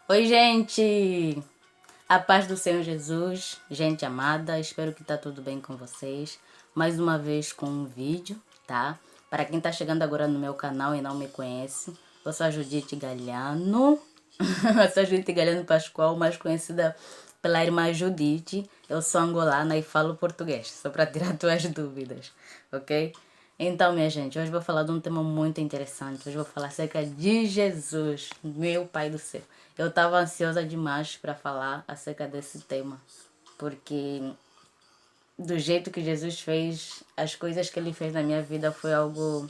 Oi, gente! A paz do Senhor Jesus, gente amada, espero que tá tudo bem com vocês. Mais uma vez com um vídeo, tá? Para quem tá chegando agora no meu canal e não me conhece, eu sou a Judite Galhano. Eu sou a Judite Galhano Pascoal, mais conhecida pela irmã Judite. Eu sou angolana e falo português, só para tirar tuas dúvidas, ok? Então, minha gente, hoje vou falar de um tema muito interessante. Hoje vou falar acerca de Jesus, meu Pai do céu. Eu estava ansiosa demais para falar acerca desse tema, porque do jeito que Jesus fez, as coisas que ele fez na minha vida foi algo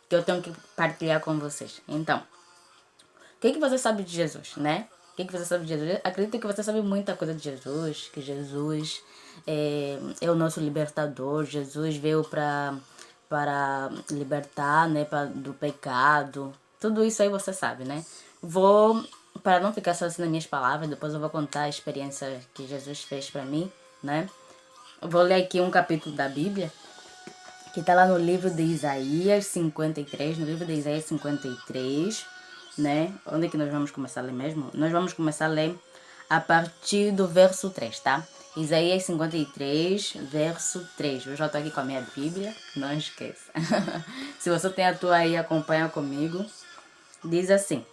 que eu tenho que partilhar com vocês. Então, o que você sabe de Jesus, né? O que você sabe de Jesus? Acredito que você sabe muita coisa de Jesus, que Jesus é o nosso libertador. Jesus veio para libertar, né, do pecado. Tudo isso aí você sabe, né? Para não ficar só assim nas minhas palavras, depois eu vou contar a experiência que Jesus fez para mim, né? Eu vou ler aqui um capítulo da Bíblia, que está lá no livro de Isaías 53, no livro de Isaías 53, né? Onde é que nós vamos começar a ler mesmo? Nós vamos começar a ler a partir do verso 3, tá? Isaías 53, verso 3. Eu já estou aqui com a minha Bíblia, não esqueça. Se você tem a tua aí, acompanha comigo. Diz assim: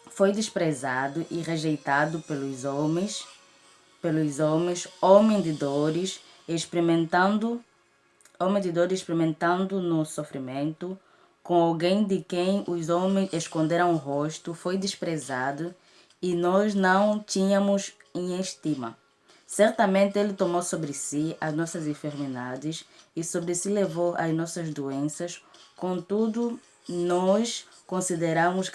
Foi desprezado e rejeitado pelos homens, homem de dores, experimentando no sofrimento, com alguém de quem os homens esconderam o rosto, foi desprezado e nós não tínhamos em estima. Certamente ele tomou sobre si as nossas enfermidades e sobre si levou as nossas doenças. Contudo, nós consideramos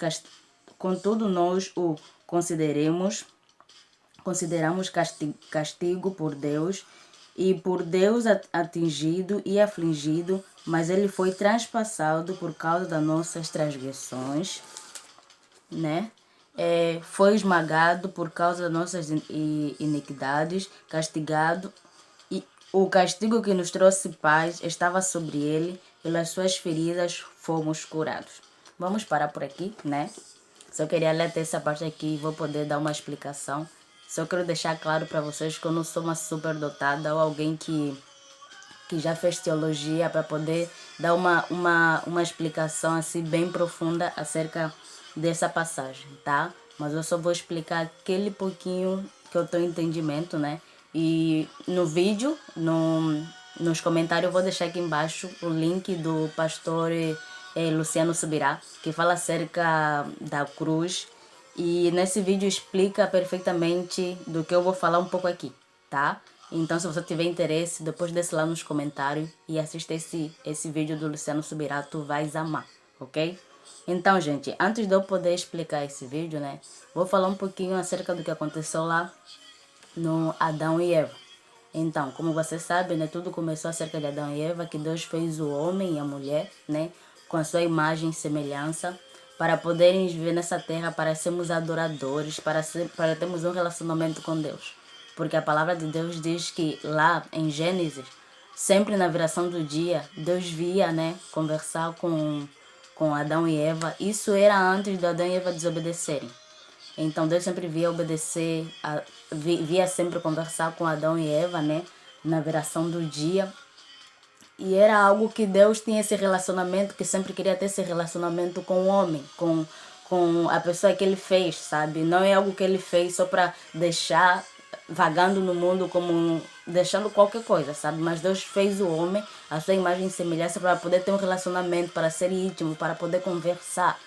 contudo nós o consideramos castigo por Deus e por Deus atingido e afligido, mas ele foi transpassado por causa das nossas transgressões, né? Foi esmagado por causa das nossas iniquidades, castigado, e o castigo que nos trouxe paz estava sobre ele, pelas suas feridas fomos curados. Vamos parar por aqui, né? Só queria ler até essa parte aqui e vou poder dar uma explicação. Só quero deixar claro para vocês que eu não sou uma superdotada ou alguém que já fez teologia para poder dar uma explicação assim bem profunda acerca dessa passagem, tá? Mas eu só vou explicar aquele pouquinho que eu tenho entendimento, né? E no vídeo, nos comentários, eu vou deixar aqui embaixo o link do pastor Luciano Subirá, que fala acerca da cruz. E nesse vídeo explica perfeitamente do que eu vou falar um pouco aqui, tá? Então, se você tiver interesse, depois desce lá nos comentários e assista esse vídeo do Luciano Subirá, tu vais amar, ok? Então, gente, antes de eu poder explicar esse vídeo, né, vou falar um pouquinho acerca do que aconteceu lá no Adão e Eva. Então, como você sabe, né, tudo começou acerca de Adão e Eva, que Deus fez o homem e a mulher, né, com a sua imagem e semelhança, para poderem viver nessa terra, para sermos adoradores, para termos um relacionamento com Deus. Porque a palavra de Deus diz que lá em Gênesis, sempre na viração do dia, Deus via, né, conversar com Adão e Eva. Isso era antes de Adão e Eva desobedecerem. Então Deus sempre via obedecer, via sempre conversar com Adão e Eva, né? Na viração do dia. E era algo que Deus tinha esse relacionamento, que sempre queria ter esse relacionamento com o homem, com a pessoa que ele fez, sabe? Não é algo que ele fez só para deixar vagando no mundo como deixando qualquer coisa, sabe? Mas Deus fez o homem, a sua imagem e semelhança, para poder ter um relacionamento, para ser íntimo, para poder conversar.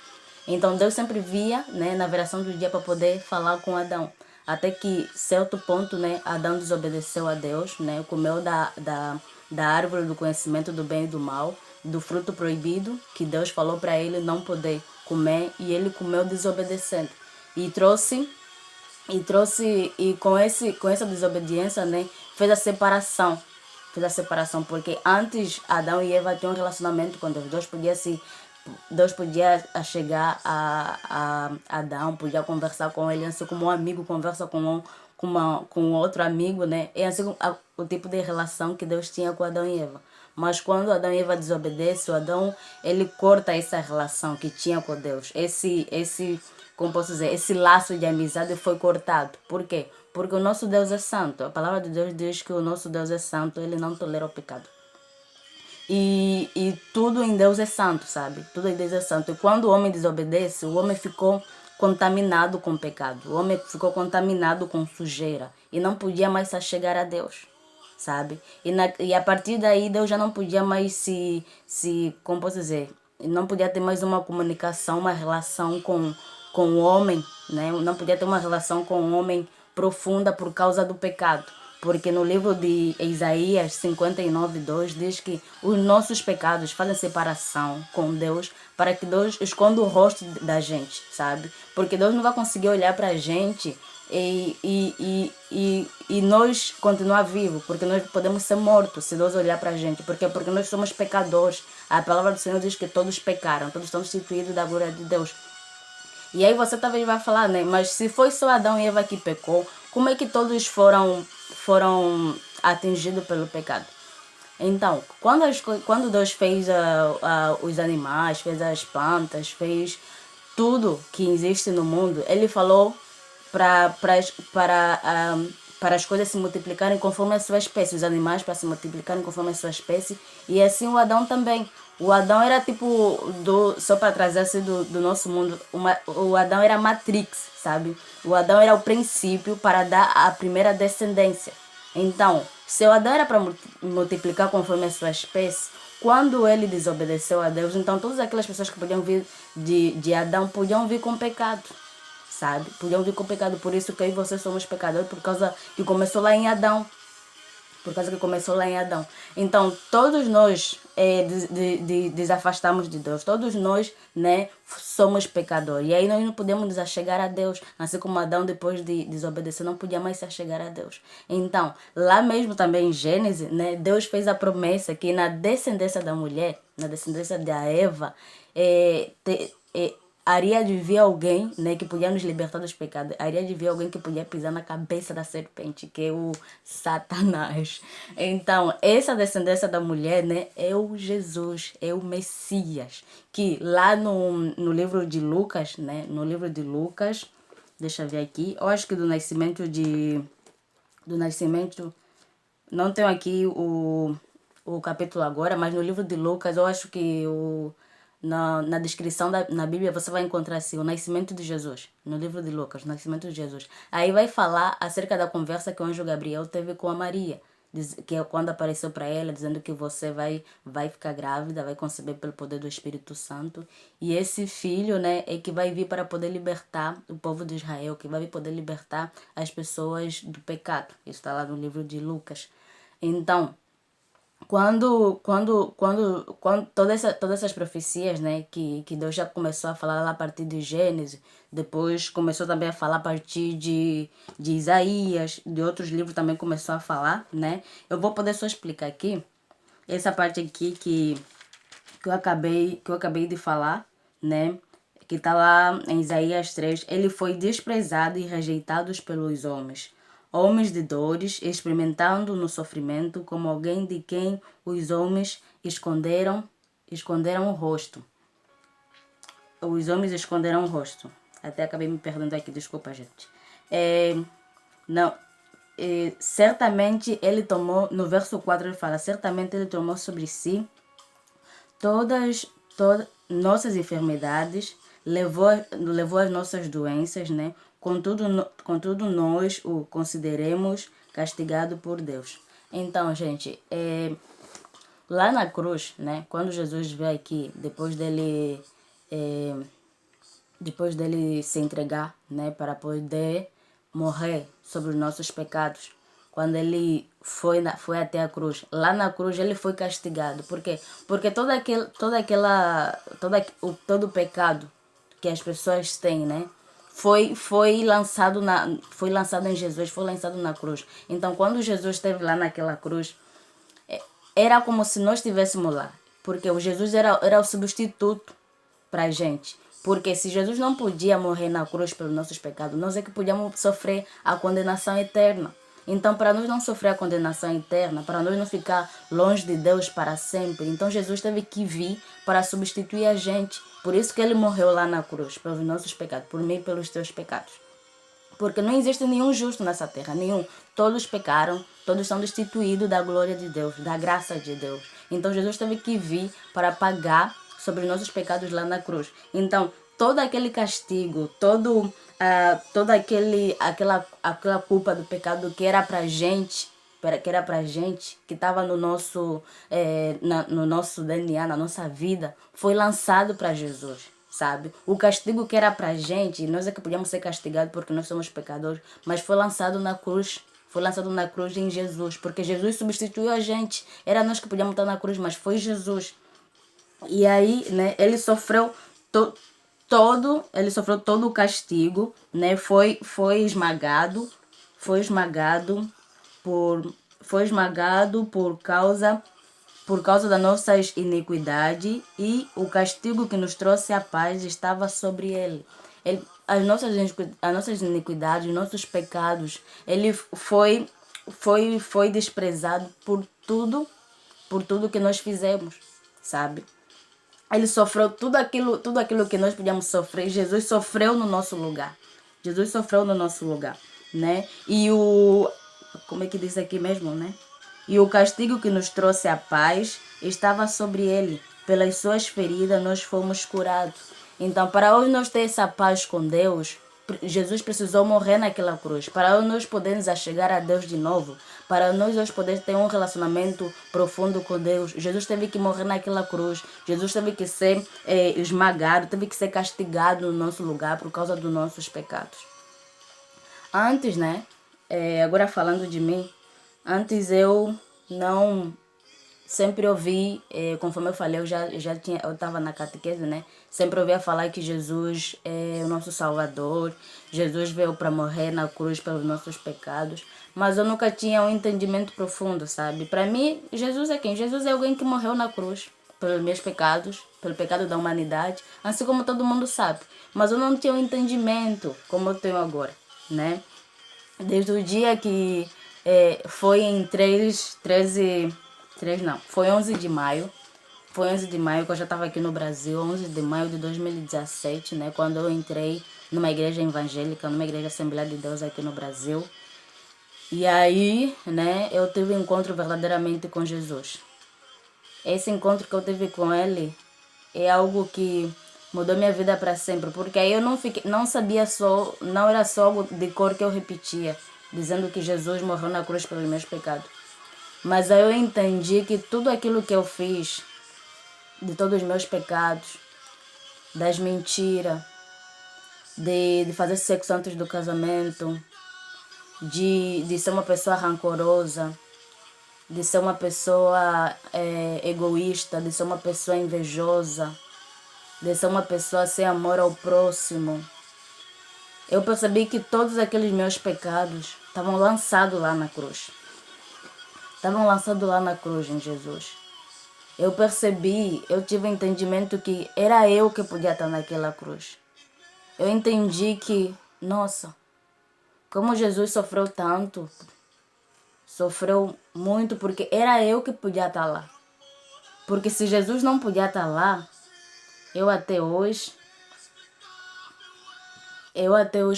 Então Deus sempre via, né, na viração do dia para poder falar com Adão. Até que, certo ponto, né, Adão desobedeceu a Deus, né, comeu da árvore do conhecimento do bem e do mal, do fruto proibido, que Deus falou para ele não poder comer, e ele comeu desobedecendo. E com essa desobediência, né, fez a separação. Fez a separação, porque antes Adão e Eva tinham um relacionamento com Deus. Deus podia chegar a Adão, podia conversar com ele, assim como um amigo conversa com outro amigo, né? É assim o tipo de relação que Deus tinha com Adão e Eva. Mas quando Adão e Eva desobedecem, Adão, ele corta essa relação que tinha com Deus. como posso dizer, esse laço de amizade foi cortado. Por quê? Porque o nosso Deus é santo. A palavra de Deus diz que o nosso Deus é santo, ele não tolera o pecado. E tudo em Deus é santo, sabe? Tudo em Deus é santo. E quando o homem desobedece, o homem ficou contaminado com o pecado. O homem ficou contaminado com sujeira. E não podia mais se achegar a Deus, sabe? E a partir daí, Deus já não podia mais como posso dizer? Não podia ter mais uma comunicação, uma relação com o homem, né? Não podia ter uma relação com o homem profunda por causa do pecado. Porque no livro de Isaías 59:2 diz que os nossos pecados fazem separação com Deus para que Deus esconda o rosto da gente, sabe? Porque Deus não vai conseguir olhar para a gente e nós continuar vivos, porque nós podemos ser mortos se Deus olhar para a gente. Porque nós somos pecadores. A palavra do Senhor diz que todos pecaram, todos estão destituídos da glória de Deus. E aí você talvez vai falar, né? Mas se foi só Adão e Eva que pecou, como é que todos foram atingidos pelo pecado? Então, quando Deus fez os animais, fez as plantas, fez tudo que existe no mundo, ele falou para as coisas se multiplicarem conforme a sua espécie, os animais para se multiplicarem conforme a sua espécie, e assim o Adão também. O Adão era tipo, só para trazer assim do nosso mundo, o Adão era a Matrix, sabe? O Adão era o princípio para dar a primeira descendência. Então, se o Adão era para multiplicar conforme a sua espécie, quando ele desobedeceu a Deus, então todas aquelas pessoas que podiam vir de Adão podiam vir com pecado, sabe? Podiam vir com pecado. Por isso que eu e você somos pecadores, por causa que começou lá em Adão. Por causa que começou lá em Adão. Então, todos nós desafastamos de Deus. Todos nós, né, somos pecadores. E aí nós não podemos nos achegar a Deus. Assim como Adão, depois de desobedecer, não podia mais se achegar a Deus. Então, lá mesmo também em Gênesis, né, Deus fez a promessa que na descendência da mulher, na descendência da Eva, haria de vir alguém, né, que podia nos libertar dos pecados. Haria de vir alguém que podia pisar na cabeça da serpente, que é o Satanás. Então, essa descendência da mulher, né, é o Jesus, é o Messias. Que lá no livro de Lucas, né, no livro de Lucas, deixa eu ver aqui, eu acho que do nascimento, não tenho aqui o capítulo agora, mas no livro de Lucas, eu acho que na descrição na Bíblia você vai encontrar assim, o nascimento de Jesus. No livro de Lucas, o nascimento de Jesus. Aí vai falar acerca da conversa que o anjo Gabriel teve com a Maria. Que é quando apareceu para ela, dizendo que você vai ficar grávida, vai conceber pelo poder do Espírito Santo. E esse filho, né, é que vai vir para poder libertar o povo de Israel, que vai poder libertar as pessoas do pecado. Isso está lá no livro de Lucas. Então, quando todas essas profecias, né, que Deus já começou a falar lá a partir de Gênesis, depois começou também a falar a partir de Isaías, de outros livros também começou a falar, né? Eu vou poder só explicar aqui, essa parte aqui que eu acabei de falar, né? Que está lá em Isaías 3, ele foi desprezado e rejeitado pelos homens. Homens de dores, experimentando no sofrimento como alguém de quem os homens esconderam o rosto. Os homens esconderam o rosto. Até acabei me perdendo aqui, desculpa, gente. Não, certamente ele tomou, no verso 4 ele fala, certamente ele tomou sobre si todas nossas enfermidades, levou as nossas doenças, né? Contudo nós o consideremos castigado por Deus. Então, gente, lá na cruz, né? Quando Jesus veio aqui, depois dele se entregar, né? Para poder morrer sobre os nossos pecados. Quando ele foi até a cruz, lá na cruz ele foi castigado. Por quê? Porque todo o pecado que as pessoas têm, né? Foi lançado em Jesus, foi lançado na cruz. Então, quando Jesus esteve lá naquela cruz, era como se nós estivéssemos lá. Porque o Jesus era o substituto para a gente. Porque se Jesus não podia morrer na cruz pelos nossos pecados, nós é que podíamos sofrer a condenação eterna. Então, para nós não sofrer a condenação eterna, para nós não ficar longe de Deus para sempre, então Jesus teve que vir para substituir a gente. Por isso que ele morreu lá na cruz, pelos nossos pecados, por mim e pelos teus pecados. Porque não existe nenhum justo nessa terra, nenhum. Todos pecaram, todos são destituídos da glória de Deus, da graça de Deus. Então Jesus teve que vir para pagar sobre os nossos pecados lá na cruz. Então, todo aquele castigo, toda aquela culpa do pecado que era pra gente, que estava no nosso DNA, na nossa vida, foi lançado para Jesus, sabe? O castigo que era pra gente, nós é que podíamos ser castigados porque nós somos pecadores, mas foi lançado na cruz. Foi lançado na cruz em Jesus, porque Jesus substituiu a gente. Era nós que podíamos estar na cruz, mas foi Jesus. E aí, né, ele sofreu todo o castigo, né? Foi esmagado por causa das nossas iniquidades, e o castigo que nos trouxe a paz estava sobre ele. As nossas iniquidades, os nossos pecados, ele foi desprezado por tudo que nós fizemos, sabe? Ele sofreu tudo aquilo que nós podíamos sofrer. Jesus sofreu no nosso lugar. Jesus sofreu no nosso lugar, né? Como é que diz aqui mesmo, né? E o castigo que nos trouxe a paz estava sobre ele. Pelas suas feridas nós fomos curados. Então, para hoje nós ter essa paz com Deus, Jesus precisou morrer naquela cruz. Para nós podermos chegar a Deus de novo, para nós hoje podermos ter um relacionamento profundo com Deus, Jesus teve que morrer naquela cruz. Jesus teve que ser esmagado, teve que ser castigado no nosso lugar por causa dos nossos pecados. Antes, né? Agora falando de mim, antes eu não sempre ouvi, conforme eu falei, eu estava na catequese, né? Sempre ouvia falar que Jesus é o nosso Salvador, Jesus veio para morrer na cruz pelos nossos pecados, mas eu nunca tinha um entendimento profundo, sabe? Para mim, Jesus é quem? Jesus é alguém que morreu na cruz pelos meus pecados, pelo pecado da humanidade, assim como todo mundo sabe. Mas eu não tinha um entendimento como eu tenho agora, né? Desde o dia que foi em 11 de maio. Foi 11 de maio que eu já estava aqui no Brasil, 11 de maio de 2017, né? Quando eu entrei numa igreja evangélica, numa igreja Assembleia de Deus aqui no Brasil. E aí, né, eu tive um encontro verdadeiramente com Jesus. Esse encontro que eu tive com ele é algo que mudou minha vida para sempre, porque aí eu não sabia só, não era só algo de cor que eu repetia, dizendo que Jesus morreu na cruz pelos meus pecados. Mas aí eu entendi que tudo aquilo que eu fiz, de todos os meus pecados, das mentiras, de fazer sexo antes do casamento, de ser uma pessoa rancorosa, de ser uma pessoa egoísta, de ser uma pessoa invejosa, de ser uma pessoa sem amor ao próximo. Eu percebi que todos aqueles meus pecados estavam lançados lá na cruz. Estavam lançados lá na cruz em Jesus. Eu percebi, eu tive o entendimento que era eu que podia estar naquela cruz. Eu entendi que, nossa, como Jesus sofreu tanto, sofreu muito, porque era eu que podia estar lá. Porque se Jesus não podia estar lá, eu até hoje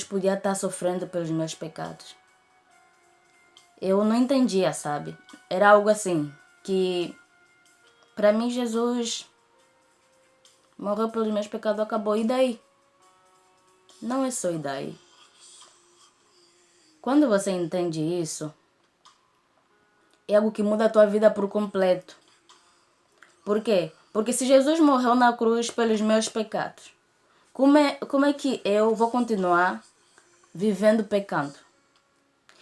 podia estar sofrendo pelos meus pecados. Eu não entendia, sabe? Era algo assim, que para mim Jesus morreu pelos meus pecados, acabou. E daí? Não é só e daí. Quando você entende isso, é algo que muda a tua vida por completo. Por quê? Porque se Jesus morreu na cruz pelos meus pecados, como é que eu vou continuar vivendo pecando?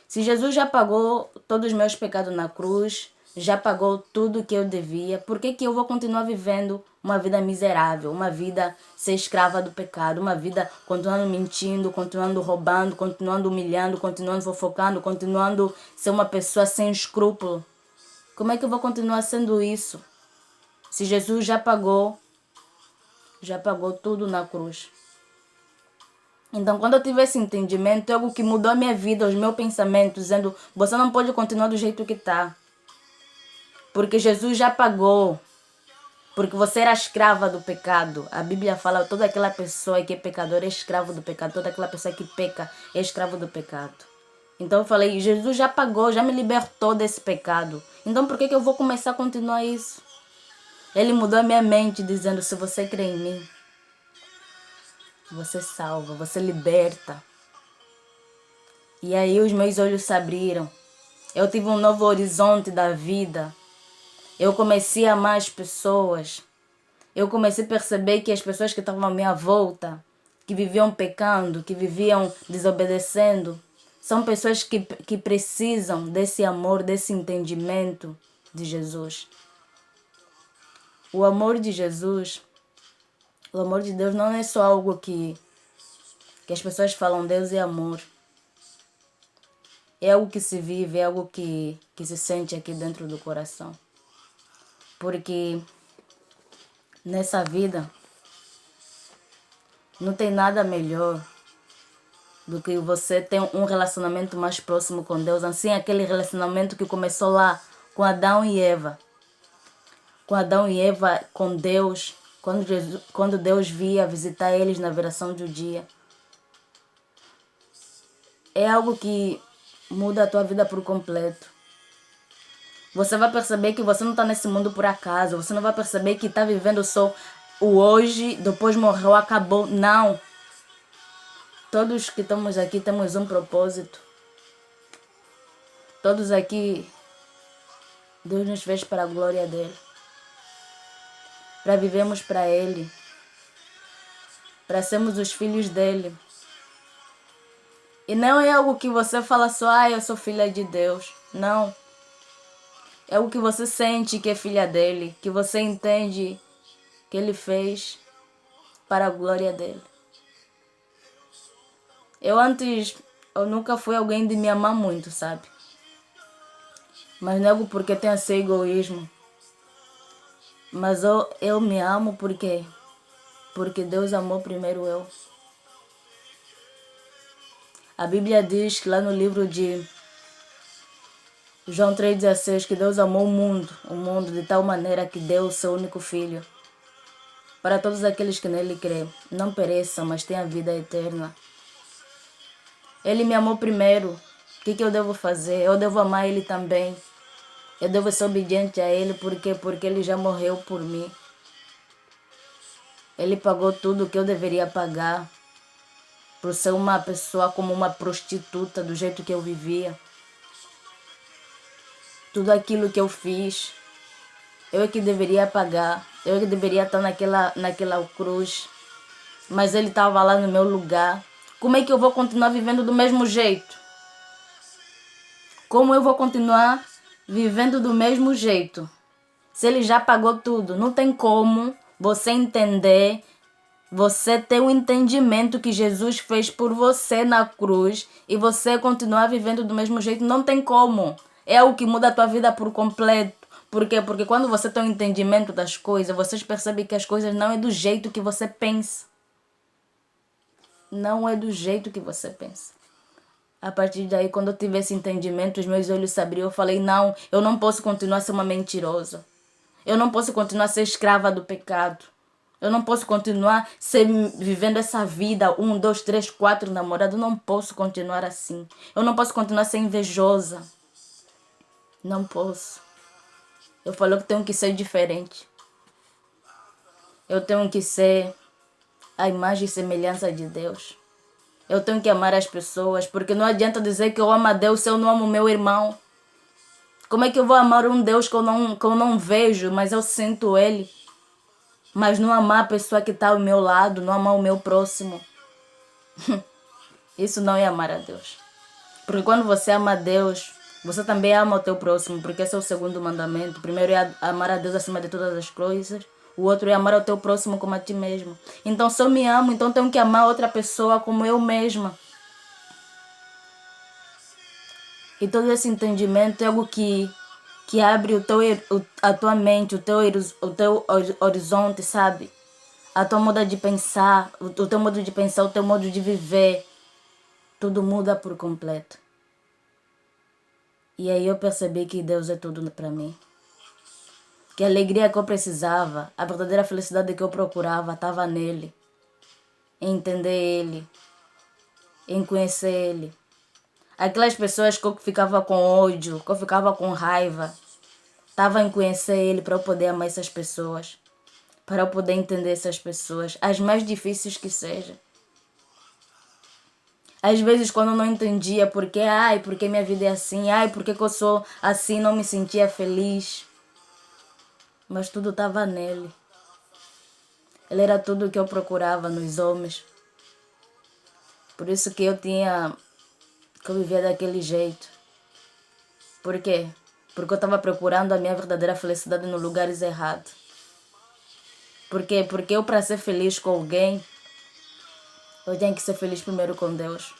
Se Jesus já pagou todos os meus pecados na cruz, já pagou tudo que eu devia, por que eu vou continuar vivendo uma vida miserável, uma vida ser escrava do pecado, uma vida continuando mentindo, continuando roubando, continuando humilhando, continuando fofocando, continuando ser uma pessoa sem escrúpulo? Como é que eu vou continuar sendo isso? Se Jesus já pagou tudo na cruz. Então, quando eu tive esse entendimento, é algo que mudou a minha vida, os meus pensamentos, dizendo, você não pode continuar do jeito que está. Porque Jesus já pagou. Porque você era escrava do pecado. A Bíblia fala, toda aquela pessoa que é pecadora é escravo do pecado. Toda aquela pessoa que peca é escravo do pecado. Então eu falei, Jesus já pagou, já me libertou desse pecado. Então por que eu vou começar a continuar isso? Ele mudou a minha mente dizendo, se você crê em mim, você salva, você liberta. E aí os meus olhos se abriram. Eu tive um novo horizonte da vida. Eu comecei a amar as pessoas. Eu comecei a perceber que as pessoas que estavam à minha volta, que viviam pecando, que viviam desobedecendo, são pessoas que precisam desse amor, desse entendimento de Jesus. O amor de Jesus, o amor de Deus não é só algo que as pessoas falam, Deus é amor. É algo que se vive, é algo que se sente aqui dentro do coração. Porque nessa vida não tem nada melhor do que você ter um relacionamento mais próximo com Deus. Assim, aquele relacionamento que começou lá com Adão e Eva. Com Adão e Eva, com Deus. Quando Deus via visitar eles na viração do dia. É algo que muda a tua vida por completo. Você vai perceber que você não está nesse mundo por acaso. Você não vai perceber que está vivendo só o hoje, depois morreu, acabou. Não. Todos que estamos aqui temos um propósito. Todos aqui, Deus nos fez para a glória dele. Para vivermos para ele. Para sermos os filhos dele. E não é algo que você fala só, eu sou filha de Deus. Não. É algo que você sente que é filha dele. Que você entende que ele fez para a glória dele. Eu nunca fui alguém de me amar muito, sabe? Mas não é algo porque tenho esse egoísmo. Mas eu me amo porque Deus amou primeiro eu. A Bíblia diz que lá no livro de João 3,16 que Deus amou o mundo de tal maneira que deu o seu único filho. Para todos aqueles que nele crêem, não pereçam, mas tenham a vida eterna. Ele me amou primeiro. O que eu devo fazer? Eu devo amar ele também. Eu devo ser obediente a ele porque ele já morreu por mim. Ele pagou tudo o que eu deveria pagar por ser uma pessoa como uma prostituta do jeito que eu vivia. Tudo aquilo que eu fiz, eu é que deveria pagar. Eu é que deveria estar naquela cruz. Mas ele estava lá no meu lugar. Como é que eu vou continuar vivendo do mesmo jeito? Como eu vou continuar vivendo do mesmo jeito? Se ele já pagou tudo, não tem como você entender, você ter o entendimento que Jesus fez por você na cruz e você continuar vivendo do mesmo jeito, não tem como. É o que muda a tua vida por completo. Por quê? Porque quando você tem um entendimento das coisas, vocês percebem que as coisas não é do jeito que você pensa. Não é do jeito que você pensa. A partir daí, quando eu tive esse entendimento, os meus olhos se abriram. Eu falei, não, eu não posso continuar a ser uma mentirosa. Eu não posso continuar a ser escrava do pecado. Eu não posso continuar vivendo essa vida, 1, 2, 3, 4 namorados. Eu não posso continuar assim. Eu não posso continuar a ser invejosa. Não posso. Eu falei que tenho que ser diferente. Eu tenho que ser a imagem e semelhança de Deus. Eu tenho que amar as pessoas, porque não adianta dizer que eu amo a Deus se eu não amo meu irmão. Como é que eu vou amar um Deus que eu não vejo, mas eu sinto Ele? Mas não amar a pessoa que está ao meu lado, não amar o meu próximo. Isso não é amar a Deus. Porque quando você ama a Deus, você também ama o teu próximo, porque esse é o segundo mandamento. O primeiro é amar a Deus acima de todas as coisas. O outro é amar o teu próximo como a ti mesmo. Então, se eu me amo, então tenho que amar outra pessoa como eu mesma. E todo esse entendimento é algo que abre a tua mente, o teu horizonte, sabe? a tua modo de pensar, o teu modo de pensar, o teu modo de viver, tudo muda por completo. E aí eu percebi que Deus é tudo para mim. Que a alegria que eu precisava, a verdadeira felicidade que eu procurava estava nele. Em entender ele, em conhecer ele. Aquelas pessoas que eu ficava com ódio, que eu ficava com raiva, estava em conhecer ele para eu poder amar essas pessoas. Para eu poder entender essas pessoas, as mais difíceis que sejam. Às vezes quando eu não entendia porque minha vida é assim, porque que eu sou assim, não me sentia feliz. Mas tudo estava nele. Ele era tudo o que eu procurava nos homens. Por isso que eu vivia daquele jeito. Por quê? Porque eu estava procurando a minha verdadeira felicidade nos lugares errados. Por quê? Porque eu, para ser feliz com alguém, eu tenho que ser feliz primeiro com Deus.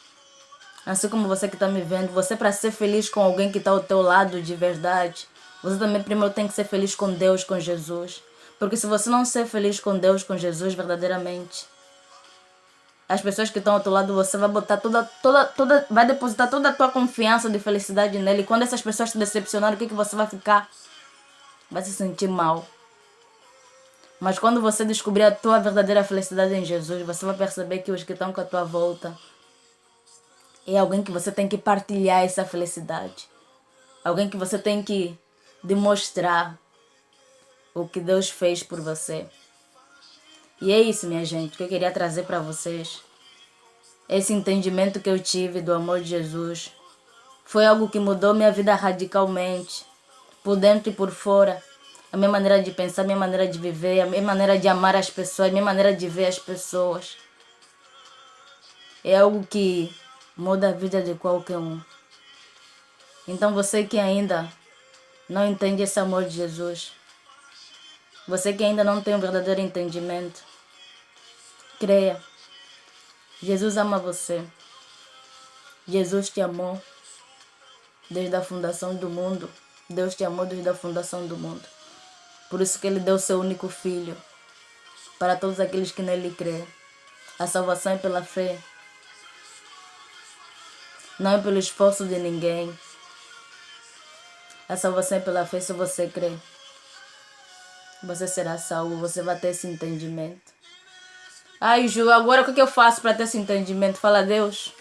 Assim como você que está me vendo, você, para ser feliz com alguém que está ao teu lado de verdade, você também primeiro tem que ser feliz com Deus, com Jesus. Porque se você não ser feliz com Deus, com Jesus verdadeiramente, as pessoas que estão ao teu lado, você vai botar vai depositar toda a tua confiança de felicidade nele. E quando essas pessoas te decepcionarem, o que você vai ficar? Vai se sentir mal. Mas quando você descobrir a tua verdadeira felicidade em Jesus, você vai perceber que os que estão com a tua volta é alguém que você tem que partilhar essa felicidade. Alguém que você tem que demonstrar o que Deus fez por você. E é isso, minha gente, que eu queria trazer para vocês. Esse entendimento que eu tive do amor de Jesus foi algo que mudou minha vida radicalmente, por dentro e por fora. A minha maneira de pensar, a minha maneira de viver, a minha maneira de amar as pessoas, a minha maneira de ver as pessoas. É algo que muda a vida de qualquer um. Então você que ainda não entende esse amor de Jesus, você que ainda não tem um verdadeiro entendimento, creia. Jesus ama você. Jesus te amou desde a fundação do mundo. Deus te amou desde a fundação do mundo. Por isso que Ele deu seu único Filho para todos aqueles que nele crêem. A salvação é pela fé. Não é pelo esforço de ninguém. A salvação é pela fé. Se você crer, você será salvo. Você vai ter esse entendimento. Ai, Ju, agora o que eu faço para ter esse entendimento? Fala a Deus.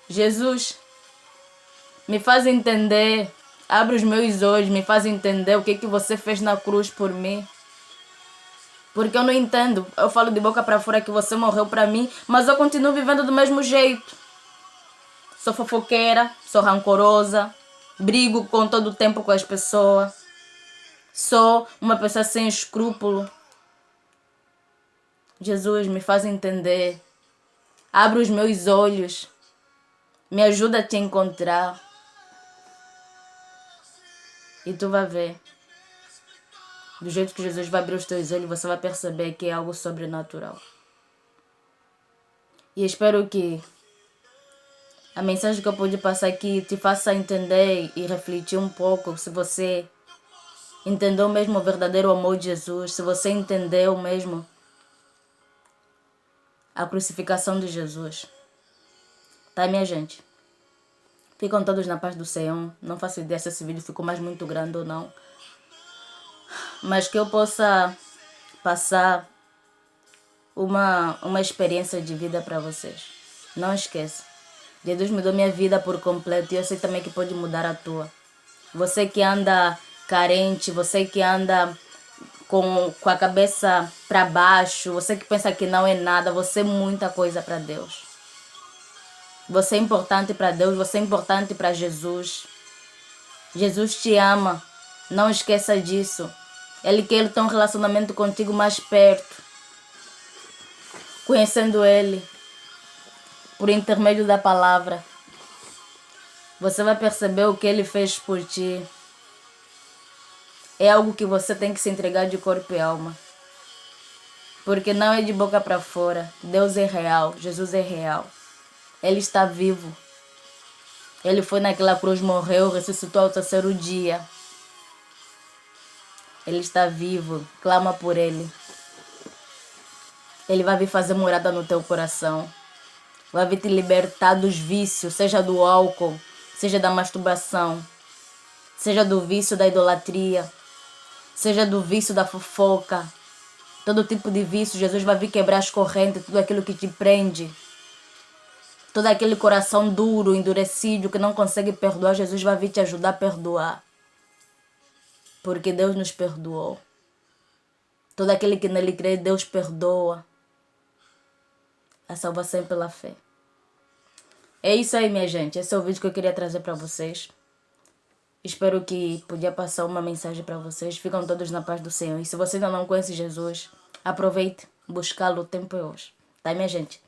Jesus, me faz entender. Abre os meus olhos, me faz entender o que você fez na cruz por mim. Porque eu não entendo. Eu falo de boca para fora que você morreu para mim, mas eu continuo vivendo do mesmo jeito. Sou fofoqueira, sou rancorosa, brigo com todo o tempo com as pessoas. Sou uma pessoa sem escrúpulo. Jesus, me faz entender. Abre os meus olhos. Me ajuda a te encontrar. E tu vai ver. Do jeito que Jesus vai abrir os teus olhos, você vai perceber que é algo sobrenatural. E espero que a mensagem que eu pude passar aqui te faça entender e refletir um pouco. Se você entendeu mesmo o verdadeiro amor de Jesus, se você entendeu mesmo a crucificação de Jesus. Tá, minha gente? Ficam todos na paz do Senhor. Não faço ideia se esse vídeo ficou mais muito grande ou não. Mas que eu possa passar uma experiência de vida para vocês. Não esqueça. Jesus mudou minha vida por completo e eu sei também que pode mudar a tua. Você que anda carente, você que anda com a cabeça para baixo, você que pensa que não é nada, você é muita coisa para Deus. Você é importante para Deus, você é importante para Jesus. Jesus te ama, não esqueça disso. Ele quer ter um relacionamento contigo mais perto, conhecendo Ele, por intermédio da palavra. Você vai perceber o que Ele fez por ti. É algo que você tem que se entregar de corpo e alma. Porque não é de boca para fora. Deus é real, Jesus é real. Ele está vivo. Ele foi naquela cruz, morreu, ressuscitou ao terceiro dia. Ele está vivo, clama por Ele. Ele vai vir fazer morada no teu coração. Vai vir te libertar dos vícios, seja do álcool, seja da masturbação, seja do vício da idolatria, seja do vício da fofoca. Todo tipo de vício, Jesus vai vir quebrar as correntes, tudo aquilo que te prende. Todo aquele coração duro, endurecido, que não consegue perdoar, Jesus vai vir te ajudar a perdoar. Porque Deus nos perdoou. Todo aquele que nele crê, Deus perdoa. A salvação é pela fé. É isso aí, minha gente. Esse é o vídeo que eu queria trazer para vocês. Espero que podia passar uma mensagem para vocês. Ficam todos na paz do Senhor. E se você ainda não conhece Jesus, aproveite. Buscá-lo, o tempo é hoje. Tá, minha gente?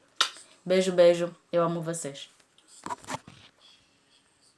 Beijo, beijo. Eu amo vocês.